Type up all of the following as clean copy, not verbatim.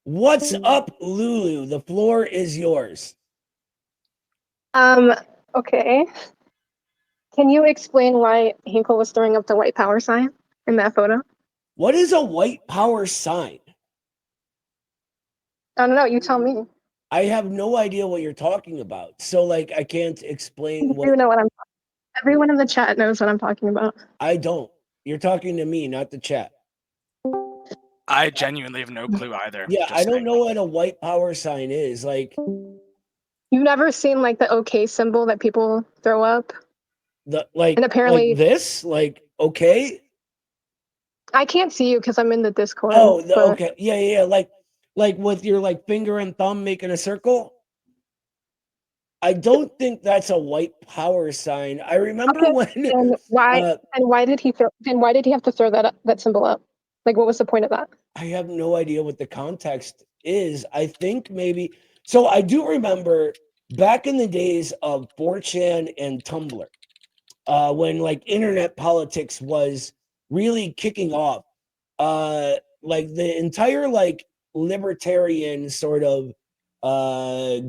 What's up, Lulu? The floor is yours. Okay. Can you explain why Hinkle was throwing up the white power sign in that photo? What is a white power sign? I don't know. You tell me. I have no idea what you're talking about. So, like, I can't explain You what know what I'm. Everyone in the chat knows what I'm talking about. I don't. You're talking to me, not the chat. I genuinely have no clue either. Yeah, I don't know what a white power sign is. Like, You've never seen like the OK symbol that people throw up? and apparently, like this, like, okay. I can't see you because I'm in the Discord. Oh, okay, yeah, like with your like finger and thumb making a circle. I don't think that's a white power sign. I remember when. And why did he have to throw that symbol up? Like, what was the point of that? I have no idea what the context is. I think maybe so. I do remember back in the days of 4chan and Tumblr, when like internet politics was really kicking off. Like the entire like libertarian sort of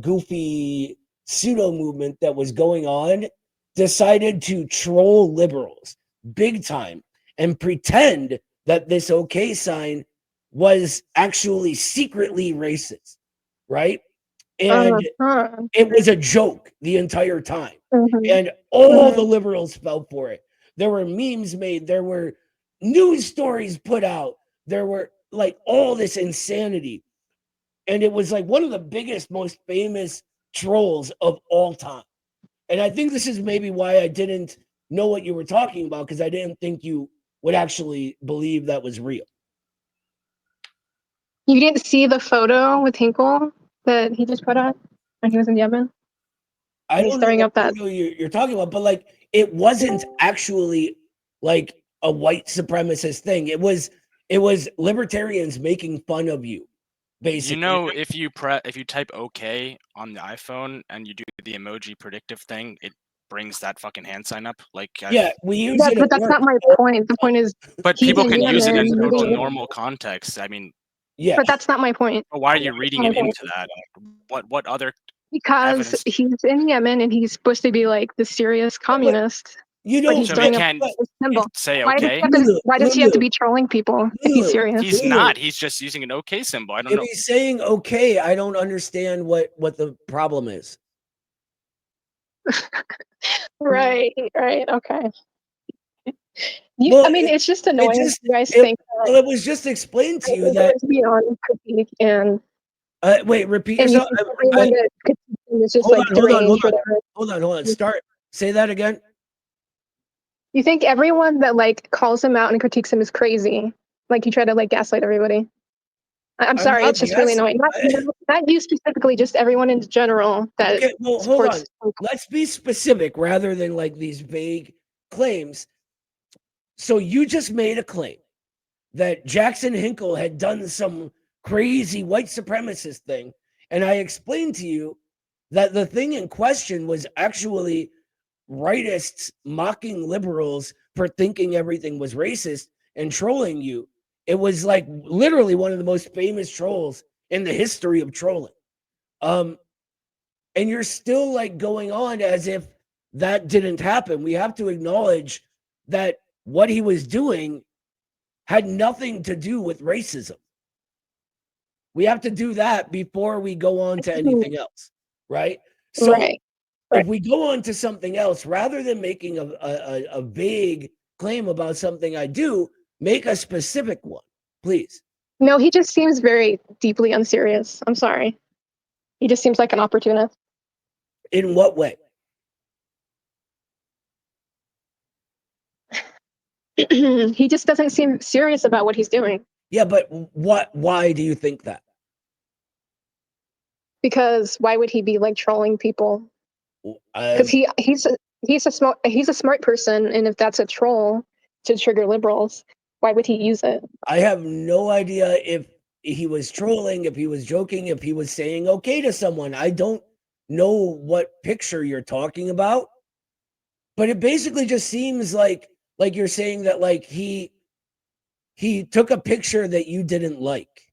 goofy pseudo movement that was going on decided to troll liberals big time and pretend that this okay sign was actually secretly racist, right? And it was a joke the entire time. And all the liberals fell for it. There were memes made, there were news stories put out, there were like all this insanity. And it was like one of the biggest, most famous trolls of all time. And I think this is maybe why I didn't know what you were talking about, because I didn't think you would actually believe that was real. You didn't see the photo with Hinkle that he just put out when he was in Yemen? I don't know what photo you're talking about, but like it wasn't actually like a white supremacist thing. It was libertarians making fun of you, basically. You know, if you type OK on the iPhone and you do the emoji predictive thing, it brings that fucking hand sign up. Like, yeah, we use it. But that's not my point. The point is, but people can use it in total normal context. I mean, yeah, but that's not my point. Why are you reading it into that? What other? Because he's in Yemen and he's supposed to be like the serious communist. You know, but he's throwing up a symbol. Say why okay. Why does he have to be trolling people if he's serious? He's not. He's just using an OK symbol. I don't know. If he's saying okay, I don't understand what the problem is. Right. Okay. I mean, it's just annoying. You guys think. Well, it was just explained to you that beyond critique and. Wait, repeat yourself. Hold on. Say that again. You think everyone that like calls him out and critiques him is crazy? Like you try to like gaslight everybody. I'm sorry, it's just really annoying. Not you specifically, just everyone in general. That okay, well, hold on. Let's be specific rather than like these vague claims. So you just made a claim that Jackson Hinkle had done some crazy white supremacist thing, and I explained to you that the thing in question was actually rightists mocking liberals for thinking everything was racist and trolling you. It was like literally one of the most famous trolls in the history of trolling. And you're still like going on as if that didn't happen. We have to acknowledge that what he was doing had nothing to do with racism. We have to do that before we go on to anything else, right? So if we go on to something else, rather than making a vague claim about something I do, make a specific one, please. No, he just seems very deeply unserious. I'm sorry. He just seems like an opportunist. In what way? He just doesn't seem serious about what he's doing. Yeah, but why do you think that? Because why would he be like trolling people? Because he's a smart person, and if that's a troll to trigger liberals, why would he use it? I have no idea if he was trolling, if he was joking, if he was saying okay to someone. I don't know what picture you're talking about, but it basically just seems like you're saying that like he took a picture that you didn't like.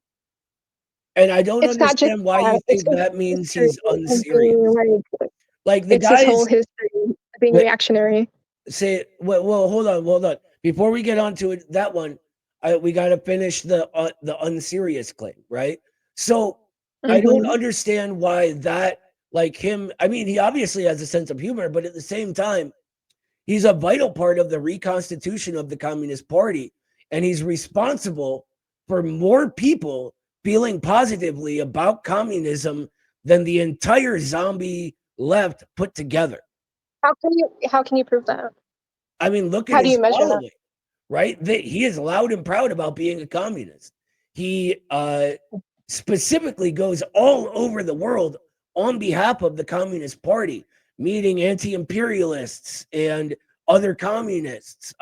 And I don't It's not just understand why that, you it's think his that means history he's of unserious. being, like, Like the it's his guy whole is history of being wait, reactionary. say well, hold on. Before we get on to it, that one, we got to finish the unserious claim, right? So I don't Mhm. understand why that, like him. I mean, he obviously has a sense of humor, but at the same time, he's a vital part of the reconstitution of the Communist Party, and he's responsible for more people feeling positively about communism than the entire zombie left put together. How can you prove that? I mean, look at How do his you measure that? following, right? He is loud and proud about being a communist. He specifically goes all over the world on behalf of the Communist Party, meeting anti-imperialists and other communists,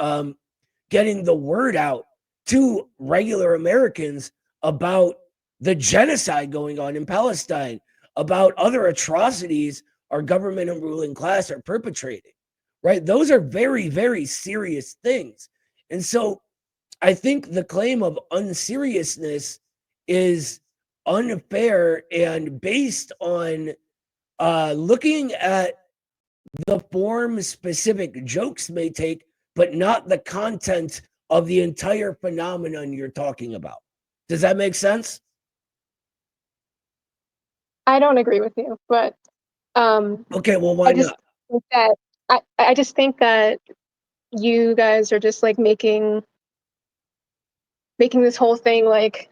getting the word out to regular Americans about the genocide going on in Palestine, about other atrocities our government and ruling class are perpetrating, right? Those are very, very serious things. And so I think the claim of unseriousness is unfair and based on looking at the form specific jokes may take, but not the content of the entire phenomenon you're talking about. Does that make sense? I don't agree with you, but Okay, well, why I just not? think that I just think that you guys are just like making this whole thing like,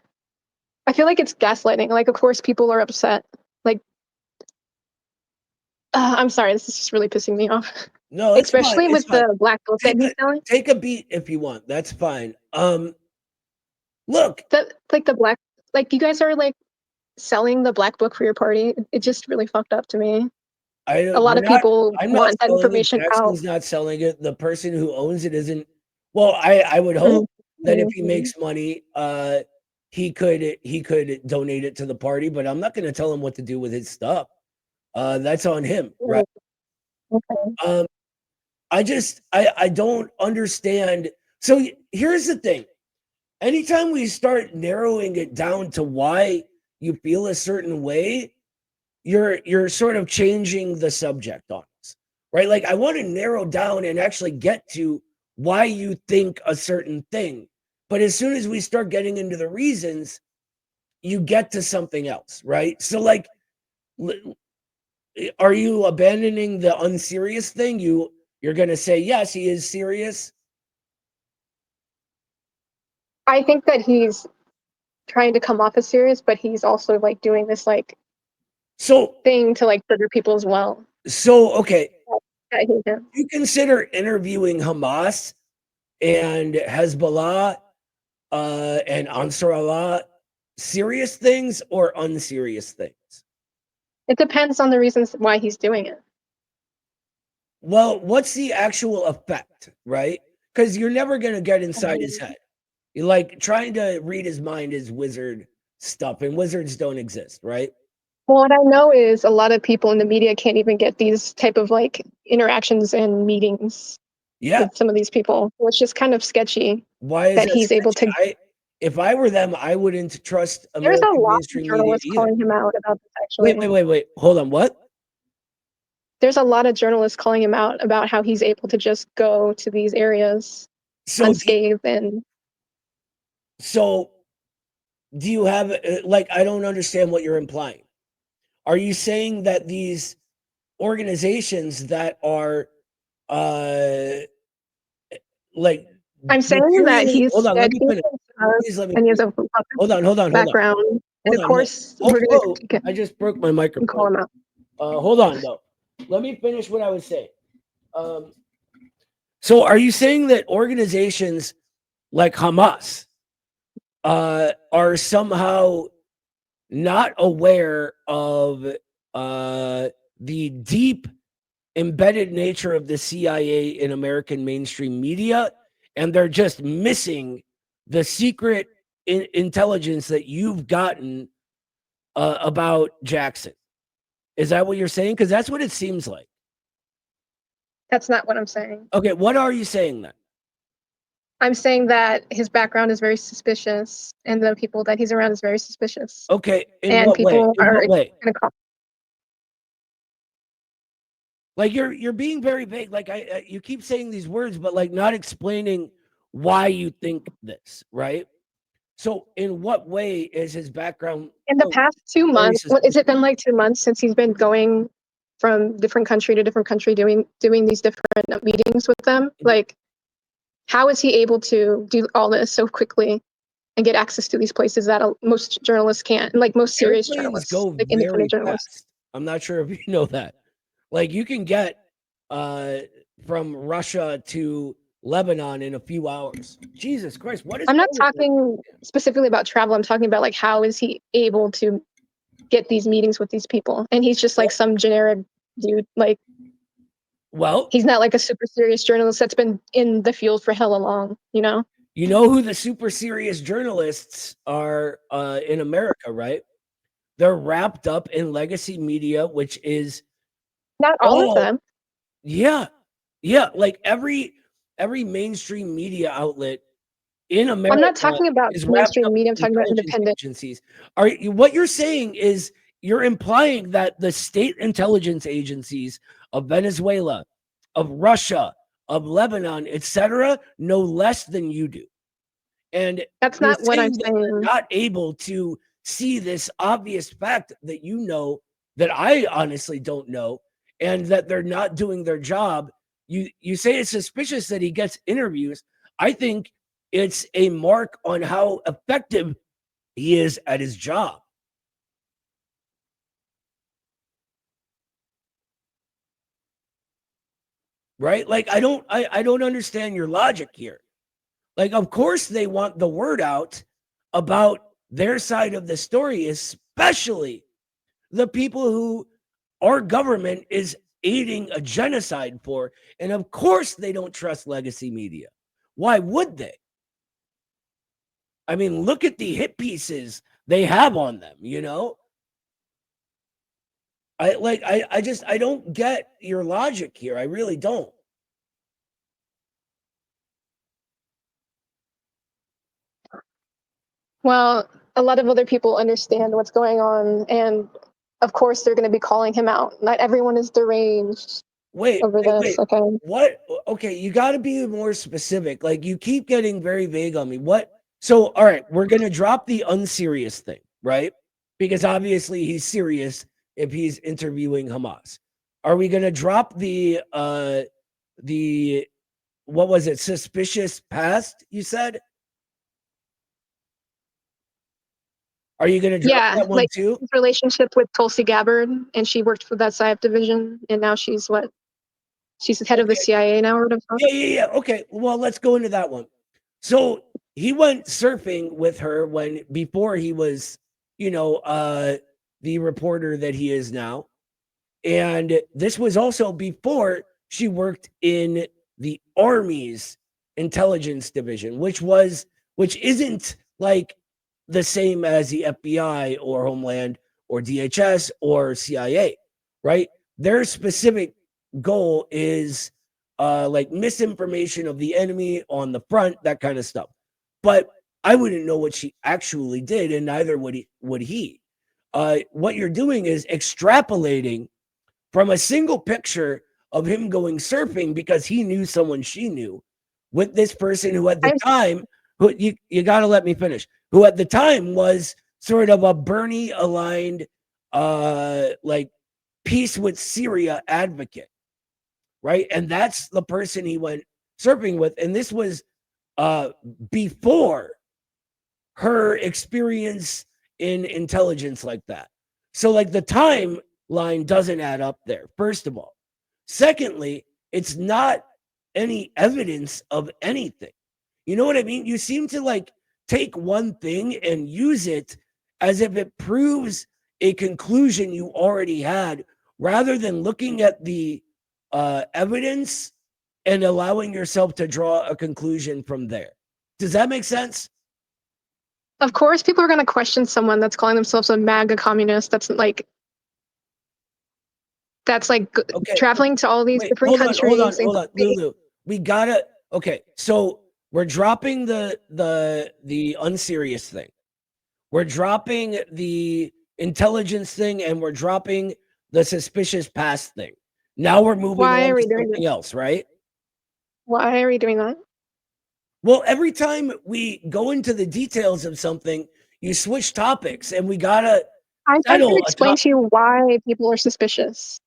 I feel like it's gaslighting. Like, of course, people are upset. Like, I'm sorry, this is just really pissing me off. No, it's fine. Especially It's with fine. the black book that he's selling. Take a beat if you want. That's fine. Look, The black, like, you guys are like selling the black book for your party. It just really fucked up to me. A lot we're of not. people I'm not want that selling it. information out. Jackson's not selling it. The person who owns it isn't. Well, I would hope that if he Mhm. makes money, he could donate it to the party. But I'm not going to tell him what to do with his stuff. That's on him, right? Okay. Um, I don't understand. So here's the thing. Anytime we start narrowing it down to why you feel a certain way, you're sort of changing the subject on us, right? Like I want to narrow down and actually get to why you think a certain thing. But as soon as we start getting into the reasons, you get to something else, right? So like are you abandoning the unserious thing? You're going to say yes, he is serious. I think that he's trying to come off as serious, but he's also like doing this like So thing to like trigger people as well. okay, I hate him. you consider interviewing Hamas and Hezbollah and Ansar Allah serious things or unserious things? It depends on the reasons why he's doing it. Well, what's the actual effect, right? Because you're never going to get inside his head. You're like trying to read his mind is wizard stuff, and wizards don't exist, right? Well, what I know is a lot of people in the media can't even get these type of like interactions and meetings Yeah. with some of these people. So it's just kind of sketchy Why is that that he's able sketchy? to. If I were them, I wouldn't trust There's a American lot of mainstream media journalists either. calling him out about this, actually. Wait. Hold on. What? There's a lot of journalists calling him out about how he's able to just go to these areas So, unscathed. And do you have like? I don't understand what you're implying. Are you saying that these organizations that are like I'm saying that materially he's hold on, let me sketchy, finish. Please let me and he has finish. a Hold on. background. And Hold of on. No. course, we're going to Whoa, critique him I just broke my and microphone. call him out. Hold on though. Let me finish what I was saying. So are you saying that organizations like Hamas are somehow not aware of the deep embedded nature of the CIA in American mainstream media, and they're just missing the secret intelligence that you've gotten about Jackson? Is that what you're saying? Because that's what it seems like. That's not what I'm saying. Okay, what are you saying then? I'm saying that his background is very suspicious, and the people that he's around is very suspicious. Okay, in And what way? people In are what way? gonna call. Like you're being very vague. Like you keep saying these words, but like not explaining why you think this, right? So in what way is his background In the past 2 very months, what has suspicious? it been like 2 months since he's been going from different country to different country doing these different meetings with them? Mhm. Like, how is he able to do all this so quickly and get access to these places that most journalists can't, and like most serious Airplanes journalists, go like very independent journalists? fast. I'm not sure if you know that. Like you can get uh from Russia to Lebanon in a few hours. Jesus Christ, what is I'm not wrong with talking specifically about travel. I'm talking about like how is he able to get these meetings with these people? And he's just like some generic dude. Like Well, he's not like a super serious journalist that's been in the field for hella long, you know? you know who the super serious journalists are in America, right? They're wrapped up in legacy media, which is Not all of them. yeah, like every mainstream media outlet in I'm America not talking about is wrapped up mainstream media. I'm in talking about intelligence independent. agencies. What you're saying is you're implying that the state intelligence agencies of Venezuela, of Russia, of Lebanon, etc., know less than you do. And That's you're not what I'm saying that they're saying. not able to see this obvious fact that you know that I honestly don't know, and that they're not doing their job. You say it's suspicious that he gets interviews. I think it's a mark on how effective he is at his job. Right? Like I don't understand your logic here. Like of course they want the word out about their side of the story, especially the people who our government is aiding a genocide for. And of course they don't trust legacy media. Why would they? I mean, look at the hit pieces they have on them, you know? I don't get your logic here. I really don't. Well, a lot of other people understand what's going on, and of course they're going to be calling him out. Not everyone is deranged over this. Okay. What? Okay, you got to be more specific. Like you keep getting very vague on me. What? So, all right, we're gonna drop the unserious thing, right? Because obviously he's serious if he's interviewing Hamas. Are we gonna drop the what was it? Suspicious past? You said. Are you gonna drop Yeah, that one like too? his relationship with Tulsi Gabbard, and she worked for that PSYOP division, and now she's what? She's the head of the Okay. CIA now, or whatever. Yeah. Okay. Well, let's go into that one. So he went surfing with her before he was, the reporter that he is now. And this was also before she worked in the Army's intelligence division, which isn't like the same as the FBI or Homeland or DHS or CIA, right? Their specific goal is like misinformation of the enemy on the front, that kind of stuff. But I wouldn't know what she actually did, and neither would he. What you're doing is extrapolating from a single picture of him going surfing because he knew someone she knew with this person who at the time, who you got to let me finish, who at the time was sort of a Bernie aligned, like peace with Syria advocate, right? And that's the person he went surfing with. And this was before her experience in intelligence like that. So, like, the timeline doesn't add up there, first of all. Secondly, it's not any evidence of anything. You know what I mean? You seem to like take one thing and use it as if it proves a conclusion you already had rather than looking at the evidence and allowing yourself to draw a conclusion from there. Does that make sense? Of course, people are going to question someone that's calling themselves a MAGA communist. That's like Okay. traveling to all these Wait, different countries. hold on, Lulu. We gotta. Okay, so We're dropping the unserious thing. We're dropping the intelligence thing, and we're dropping the suspicious past thing. Now we're moving Why on are to we doing something that? else, right? Why are we doing that? Well, every time we go into the details of something, you switch topics, and we gotta I can settle a explain topic. to you why people are suspicious.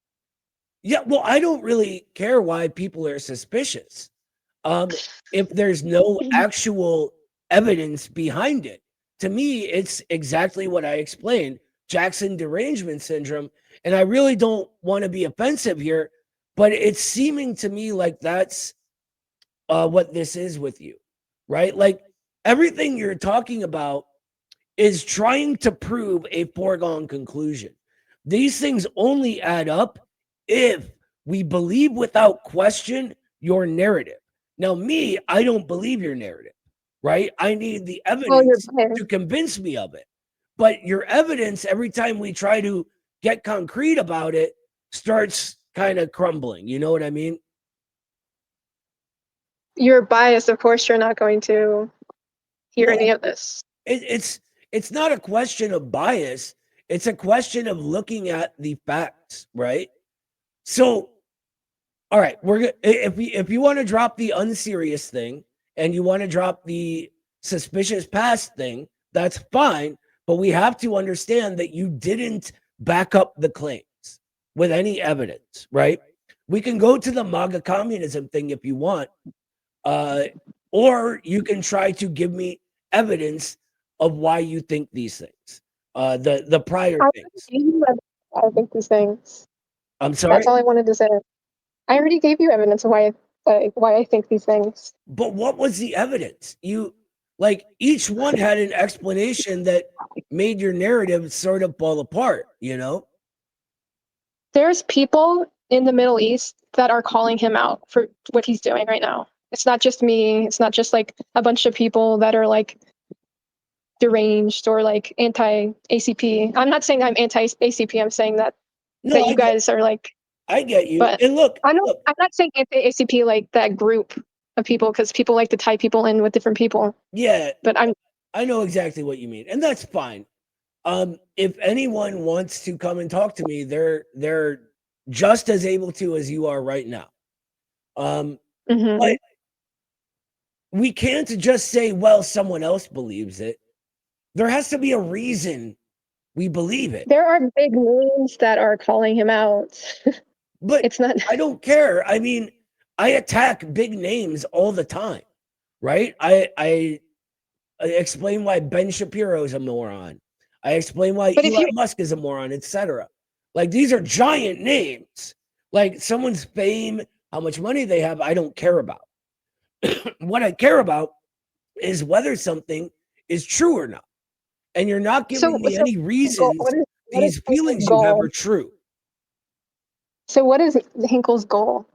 Yeah, well, I don't really care why people are suspicious. If there's no actual evidence behind it. To me, it's exactly what I explained, Jackson derangement syndrome. And I really don't want to be offensive here, but it's seeming to me like that's what this is with you, right? Like everything you're talking about is trying to prove a foregone conclusion. These things only add up if we believe without question your narrative. Now, me, I don't believe your narrative, right? I need the Well, you're evidence biased. to convince me of it. But your evidence, every time we try to get concrete about it, starts kind of crumbling. You know what I mean? You're biased. Of course, you're not going to hear Well, any of this. it's not a question of bias. It's a question of looking at the facts, right? So, all right, if you want to drop the unserious thing and you want to drop the suspicious past thing, that's fine. But we have to understand that you didn't back up the claims with any evidence, right? We can go to the MAGA communism thing if you want, or you can try to give me evidence of why you think these things, the prior I things. gave you evidence why I think these things. I'm sorry, That's all I wanted to say. I already gave you evidence of why I think these things. but what was the evidence? You like each one had an explanation that made your narrative sort of fall apart, you know? There's people in the Middle East that are calling him out for what he's doing right now. It's not just me. It's not just like a bunch of people that are like deranged or like anti-ACP. I'm not saying I'm anti-ACP. I'm saying that No, you guys are like, I get you. but And look, I'm not saying anti-ACP like that group of people because people like to tie people in with different people. yeah, But I know exactly what you mean, and that's fine. If anyone wants to come and talk to me, they're just as able to as you are right now. mhm. But we can't just say, well, someone else believes it. There has to be a reason we believe it. There are big names that are calling him out. But It's not. I don't care. I mean, I attack big names all the time, right? I explain why Ben Shapiro is a moron. I explain why But if you Elon Musk is a moron, etc. Like these are giant names. Like someone's fame, how much money they have, I don't care about. What I care about is whether something is true or not. And you're not giving me any reasons what is these feelings you have goal? are true. So what is Hinkle's goal?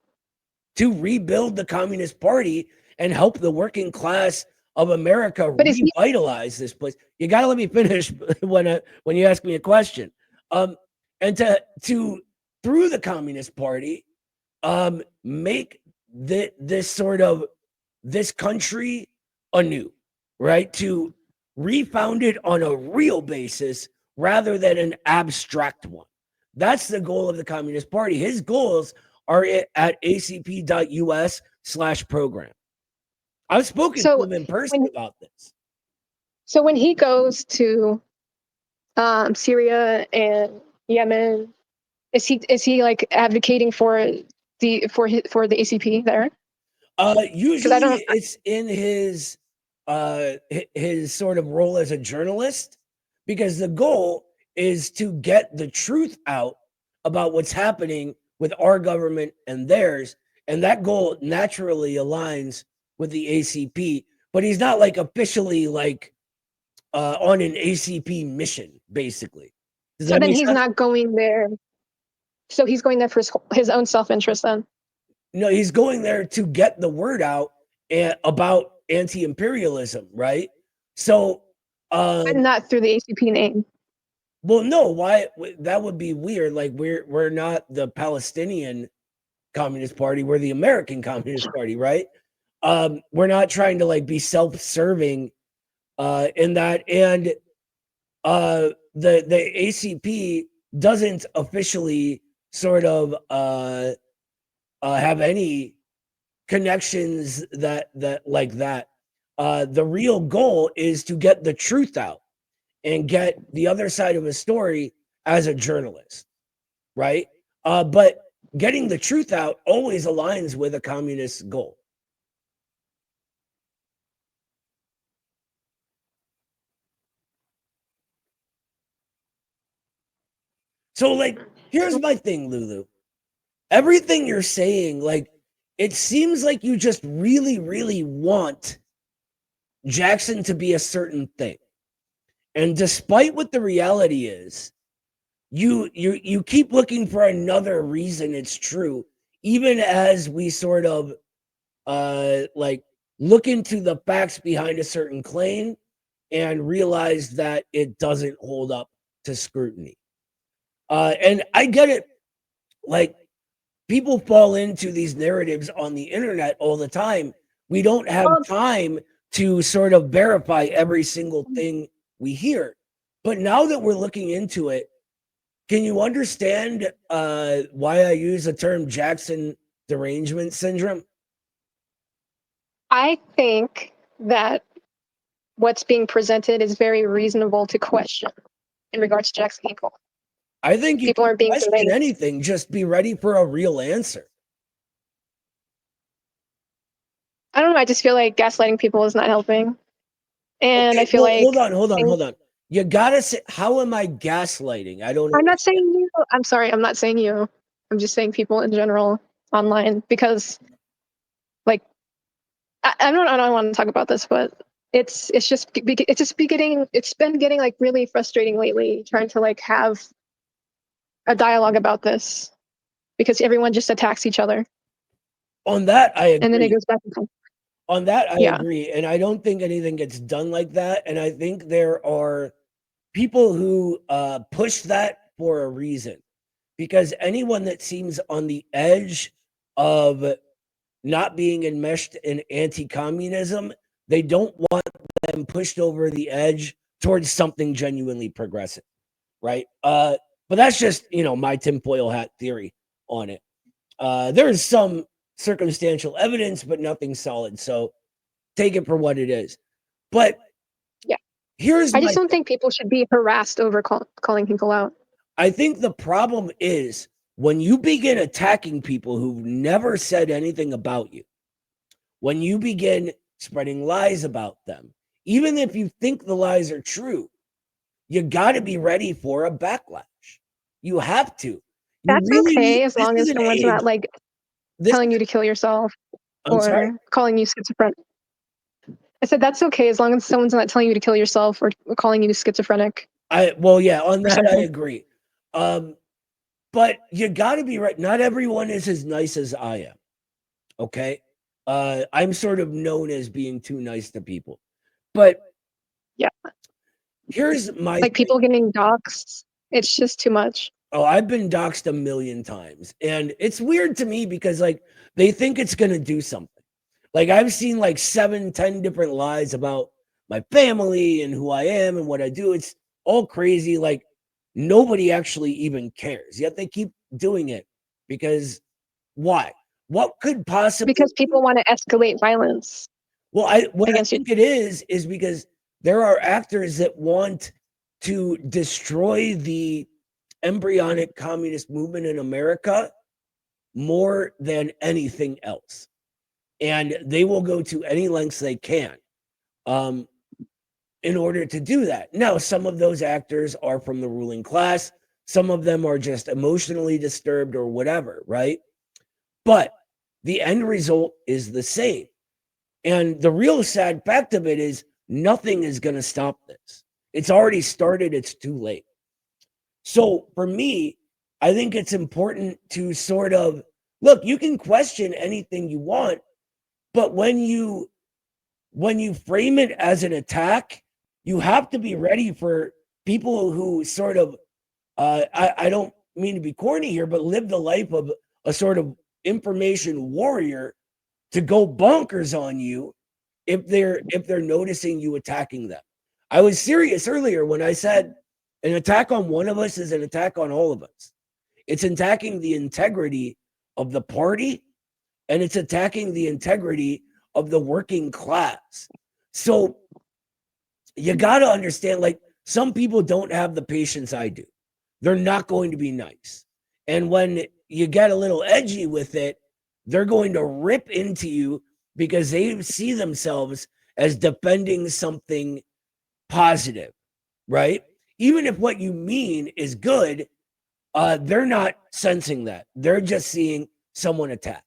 To rebuild the Communist Party and help the working class of America But is he revitalize this place. You got to let me finish when you ask me a question. And to through the Communist Party, make this country anew, right? To refound it on a real basis rather than an abstract one. That's the goal of the Communist Party. His goals are at acp.us/program. I've spoken to him in person about this. So when he goes to Syria and Yemen, is he like advocating for the ACP there? Usually it's in his sort of role as a journalist, because the goal is to get the truth out about what's happening with our government and theirs, and that goal naturally aligns with the ACP, but he's not like officially like on an ACP mission, basically. So then he's not going there. So he's going there for his own self-interest then? No, he's going there to get the word out about anti-imperialism, right? So, And not through the ACP name. well, no, why that would be weird. Like we're not the Palestinian Communist Party, we're the American Communist Party, right? We're not trying to like be self-serving in that, and the ACP doesn't officially sort of have any connections that like that. The real goal is to get the truth out and get the other side of a story as a journalist, right? But getting the truth out always aligns with a communist goal. So, like, here's my thing, Lulu. Everything you're saying, like, it seems like you just really, really want Jackson to be a certain thing. And despite what the reality is, you keep looking for another reason it's true, even as we sort of like look into the facts behind a certain claim and realize that it doesn't hold up to scrutiny. And I get it, like people fall into these narratives on the internet all the time. We don't have time to sort of verify every single thing we hear. But now that we're looking into it, can you understand why I use the term Jackson derangement syndrome? I think that what's being presented is very reasonable to question in regards to Jackson Hinkle. I think you People can aren't being question deranged. anything, just be ready for a real answer. I don't know. I just feel like gaslighting people is not helping. And Okay, I feel well, like hold on. You gotta say, how am I gaslighting? I don't I'm not understand. saying you. I'm sorry. I'm not saying you. I'm just saying people in general online because, like, I don't want to talk about this, but it's been getting like really frustrating lately trying to like have a dialogue about this because everyone just attacks each other On that, I and then it agree. goes back and forth. On that, I Yeah. agree. And I don't think anything gets done like that. And I think there are people who push that for a reason. Because anyone that seems on the edge of not being enmeshed in anti-communism, they don't want them pushed over the edge towards something genuinely progressive, right? But that's just, you know, my tinfoil hat theory on it. There's some circumstantial evidence, but nothing solid. So take it for what it is. But Yeah. here's I just my don't think people should be harassed over calling Hinkle out. I think the problem is when you begin attacking people who've never said anything about you, when you begin spreading lies about them, even if you think the lies are true, you got to be ready for a backlash. You have to. You That's really need, okay as this long is as an someone's age. not like This, telling you to kill yourself I'm sorry. or calling you schizophrenic. I said that's okay as long as someone's not telling you to kill yourself or calling you schizophrenic. Well, yeah, on that I something. agree. But you got to be right. Not everyone is as nice as I am. Okay. I'm sort of known as being too nice to people. But Yeah. here's my Like thing. people getting doxxed. It's just too much. Oh, I've been doxxed a million times. And it's weird to me because like they think it's gonna do something. Like I've seen like 7-10 different lies about my family and who I am and what I do. It's all crazy. Like nobody actually even cares. Yet they keep doing it because why? What could possibly Because people want to escalate violence Well, what I against you. think it is because there are actors that want to destroy the embryonic communist movement in America more than anything else. And they will go to any lengths they can in order to do that. Now, some of those actors are from the ruling class, some of them are just emotionally disturbed or whatever, right? But the end result is the same. And the real sad fact of it is nothing is going to stop this. It's already started, it's too late. So for me, I think it's important to sort of look, you can question anything you want, but when you frame it as an attack, you have to be ready for people who sort of I don't mean to be corny here, but live the life of a sort of information warrior to go bonkers on you if they're noticing you attacking them. I was serious earlier when I said an attack on one of us is an attack on all of us. It's attacking the integrity of the party, and it's attacking the integrity of the working class. So you got to understand, like, some people don't have the patience I do. They're not going to be nice. And when you get a little edgy with it, they're going to rip into you because they see themselves as defending something positive, right? Even if what you mean is good, they're not sensing that. They're just seeing someone attack.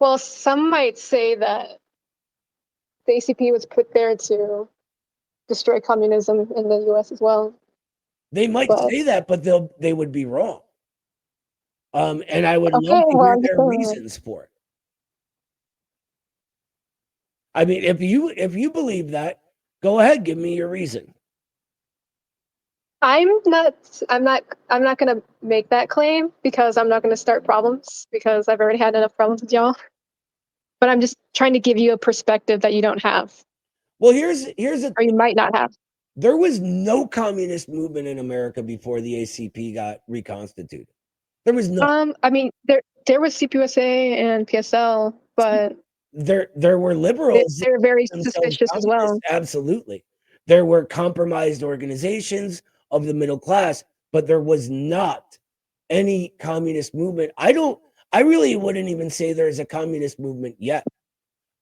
Well, some might say that the ACP was put there to destroy communism in the US as well. They might say that, but they would be wrong. And I would love to hear their reasons for it. I mean, if you believe that, go ahead, give me your reason. I'm not going to make that claim because I'm not going to start problems because I've already had enough problems with y'all. But I'm just trying to give you a perspective that you don't have. Well, here's a or you might not have. There was no communist movement in America before the ACP got reconstituted. There was no. I mean, there was CPUSA and PSL, but there were liberals. They're very suspicious as well. Absolutely, there were compromised organizations of the middle class, but there was not any communist movement. I really wouldn't even say there's a communist movement yet.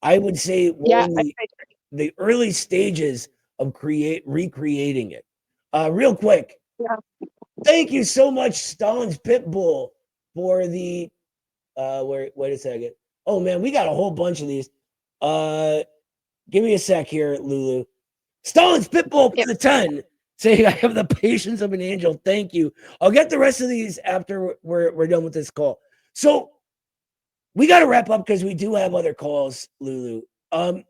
I would say we're in the early stages of recreating it. Real quick. Yeah. Thank you so much, Stalin's Pitbull, for the wait a second. Oh man, we got a whole bunch of these. Give me a sec here, Lulu. Stalin's Pitbull for the 10. Saying I have the patience of an angel. Thank you. I'll get the rest of these after we're done with this call. So we got to wrap up because we do have other calls, Lulu. Okay.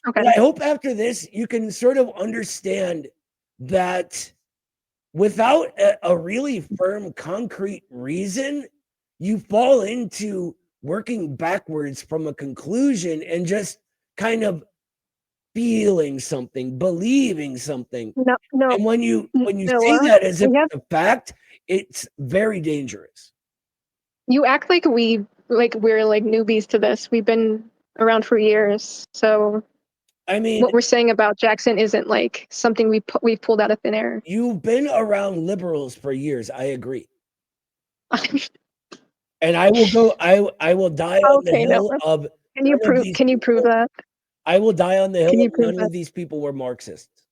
But I hope after this you can sort of understand that without a really firm, concrete reason, you fall into working backwards from a conclusion and just kind of feeling something, believing something. No. And when you say that as if it's a fact, it's very dangerous. You act like we're like newbies to this. We've been around for years, so I mean, what we're saying about Jackson isn't like something we've pulled out of thin air. You've been around liberals for years. I agree. And I will go. I will die on the hill of. Can you prove that? I will die on the hill of none of these people were Marxists.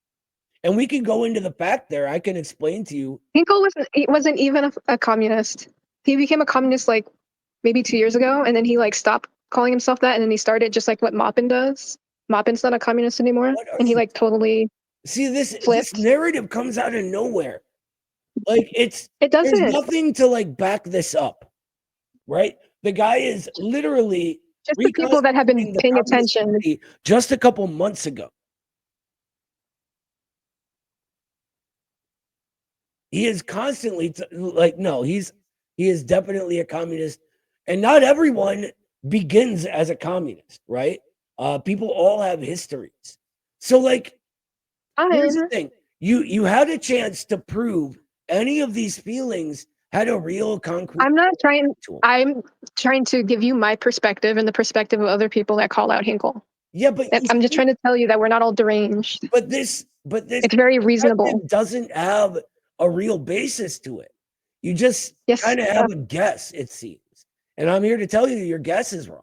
And we can go into the fact there. I can explain to you. Hinkle wasn't even a communist. He became a communist like maybe 2 years ago, and then he like stopped calling himself that, and then he started just like what Maupin does. Maupin's not a communist anymore, and he like totally. See, this narrative comes out of nowhere. Like it doesn't. There's nothing to like back this up, right? The guy is literally just the people that have been paying attention just a couple months ago. He is constantly he is definitely a communist, and not everyone begins as a communist, right? People all have histories. So like, here's the thing: you had a chance to prove any of these feelings had a real concrete. I'm trying to give you my perspective and the perspective of other people that call out Hinkle. Yeah, but I'm just trying to tell you that we're not all deranged. But this it's very reasonable. Doesn't have a real basis to it. You just kind of have a guess, it seems. And I'm here to tell you your guess is wrong.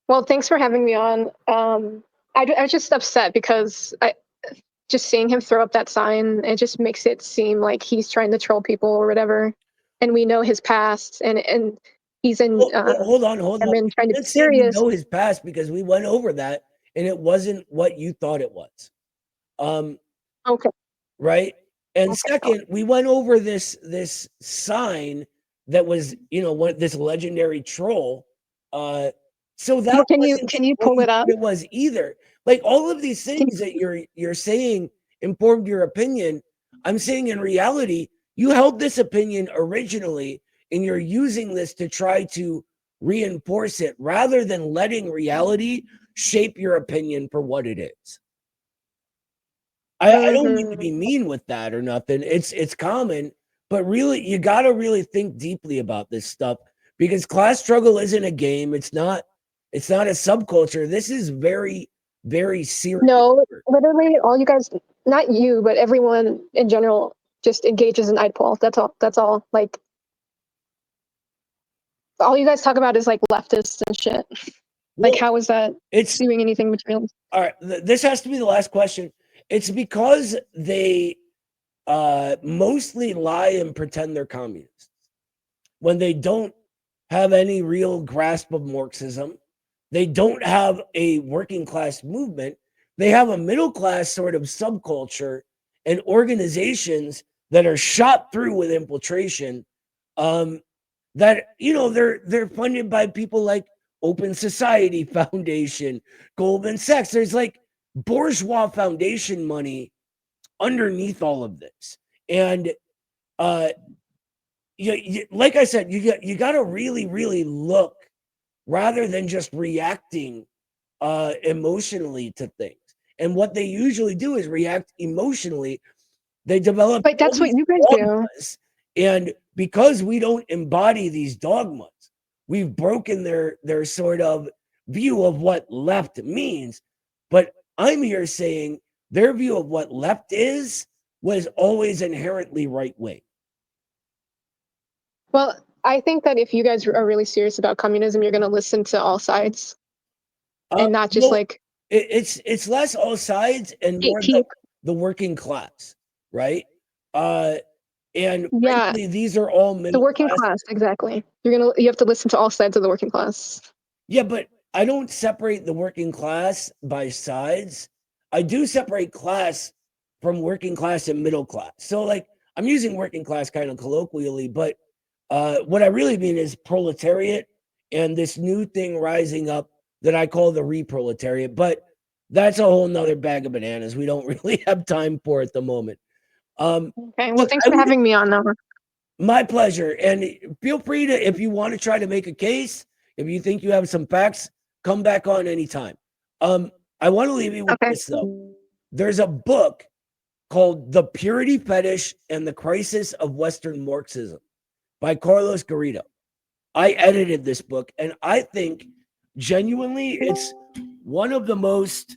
Well, thanks for having me on. I was just upset because just seeing him throw up that sign, it just makes it seem like he's trying to troll people or whatever. And we know his past, and he's in. Hold on. Trying to be serious. We know his past because we went over that, and it wasn't what you thought it was. Okay. Right. And second, we went over this sign that was, this legendary troll. So that can you pull it up? It was either like all of these things that you're saying informed your opinion. I'm saying in reality, you held this opinion originally, and you're using this to try to reinforce it rather than letting reality shape your opinion for what it is. I don't mean to be mean with that or nothing. It's common, but really, you got to really think deeply about this stuff, because class struggle isn't a game. It's not a subculture. This is very, very serious. No, literally, all you guys, not you, but everyone in general, just engages in idpol. That's all. That's all. Like, all you guys talk about is like leftists and shit. Like, Well, how is that it's doing anything material? all right. This has to be the last question. It's because they mostly lie and pretend they're communists when they don't have any real grasp of Marxism. They don't have a working class movement. They have a middle class sort of subculture and organizations that are shot through with infiltration. That, you know, they're funded by people like Open Society Foundation, Goldman Sachs. There's like bourgeois foundation money underneath all of this. And like I said, you got to really, really look rather than just reacting emotionally to things. And what they usually do is react emotionally. They develop. But that's what you guys dogmas, and because we don't embody these dogmas, we've broken their sort of view of what left means. But I'm here saying their view of what left was always inherently right wing. Well, I think that if you guys are really serious about communism, you're going to listen to all sides and not just like it's less all sides and more the working class, right? And yeah, frankly, these are all the working class. Exactly. You have to listen to all sides of the working class. Yeah, but I don't separate the working class by sides. I do separate class from working class and middle class. So like I'm using working class kind of colloquially, but what I really mean is proletariat and this new thing rising up that I call the reproletariat. But that's a whole nother bag of bananas. We don't really have time for at the moment. Okay, well, look, thanks for having me on, though. My pleasure. And feel free to, if you want to try to make a case, if you think you have some facts, come back on anytime. I want to leave you with this, though. There's a book called The Purity Fetish and the Crisis of Western Marxism by Carlos Garrido. I edited this book, and I think genuinely it's one of the most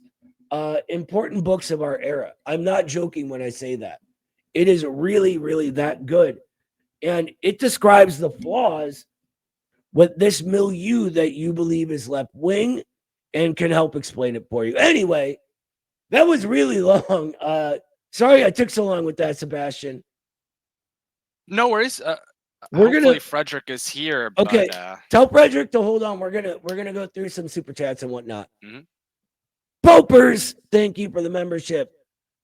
important books of our era. I'm not joking when I say that. It is really, really that good. And it describes the flaws with this milieu that you believe is left wing and can help explain it for you. Anyway, that was really long. Sorry I took so long with that, Sebastian. No worries. Hopefully Frederick is here. Okay, but, tell Frederick to hold on. We're gonna go through some super chats and whatnot. Popers, thank you for the membership.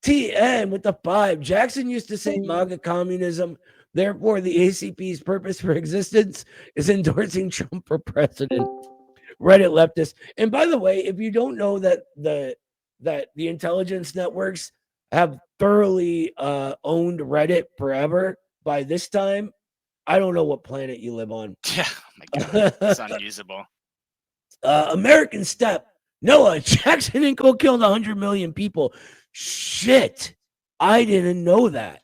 TN with the 5. Jackson used to say MAGA communism. Therefore, the ACP's purpose for existence is endorsing Trump for president. Reddit leftist. And by the way, if you don't know that the intelligence networks have thoroughly owned Reddit forever by this time, I don't know what planet you live on. Yeah, oh my God, it's unusable. American Step. Noah, Jackson Hinkle killed 100 million people. Shit, I didn't know that.